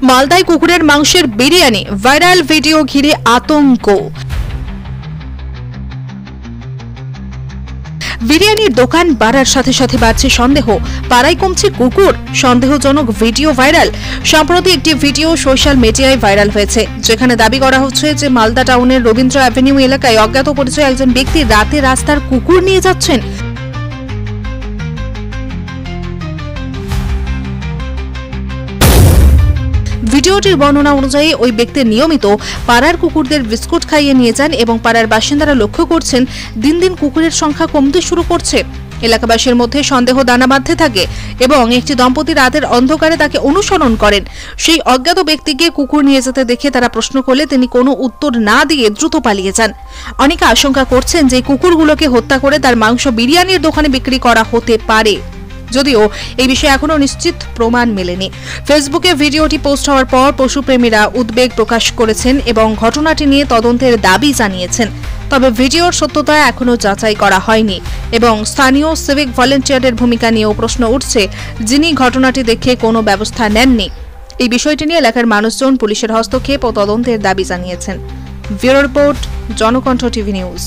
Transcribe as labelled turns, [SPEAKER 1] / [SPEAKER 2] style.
[SPEAKER 1] মালদায় কুকুরের মাংসের বিরিয়ানি, ভাইরাল ভিডিও ঘিরে আতঙ্ক। বিরিয়ানির দোকান বাড়ার সাথে সাথে বাড়ছে সন্দেহ, পাড়ায় কমছে কুকুর, সন্দেহজনক ভিডিও ভাইরাল। সম্প্রতি একটি ভিডিও সোশ্যাল মিডিয়ায় ভাইরাল হয়েছে, যেখানে দাবি করা হচ্ছে যে মালদা টাউনের রবীন্দ্র অ্যাভিনিউ এলাকায় অজ্ঞাত পরিচয় একজন ব্যক্তি রাতে রাস্তার কুকুর নিয়ে যাচ্ছেন। ভিডিওটির বর্ণনা অনুযায়ী ওই ব্যক্তি নিয়মিত পাড়ার কুকুরদের বিস্কুট খাইয়ে নিয়ে যান এবং পাড়ার বাসিন্দারা লক্ষ্য করছেন দিন দিন কুকুরের সংখ্যা কমতে শুরু করছে। এলাকাবাসীর মধ্যে সন্দেহ দানা বাঁধতে থাকে এবং একটি দম্পতি রাতের অন্ধকারে তাকে অনুসরণ করেন। সেই অজ্ঞাত ব্যক্তিকে কুকুর নিয়ে যেতে দেখে তারা প্রশ্ন করলে তিনি কোনো উত্তর না দিয়ে দ্রুত পালিয়ে যান। অনেকে আশঙ্কা করছেন যে কুকুরগুলোকে হত্যা করে তার মাংস বিরিয়ানির দোকানে বিক্রি করা হতে পারে, যদিও এই বিষয়ে এখনো নিশ্চিত প্রমাণ মেলেনি। ফেসবুকে ভিডিওটি পোস্ট হওয়ার পর পশুপ্রেমীরা উদ্বেগ প্রকাশ করেছেন এবং ঘটনাটি নিয়ে তদন্তের দাবি জানিয়েছেন। তবে ভিডিওর সত্যতা এখনো যাচাই করা হয়নি এবং স্থানীয় সিভিক ভলেন্টিয়ারের ভূমিকা নিয়েও প্রশ্ন উঠছে, যিনি ঘটনাটি দেখে কোনো ব্যবস্থা নেননি। এই বিষয়টি নিয়ে এলাকার মানুষজন পুলিশের হস্তক্ষেপ ও তদন্তের দাবি জানিয়েছেন। Bureau report, Janakantha TV news.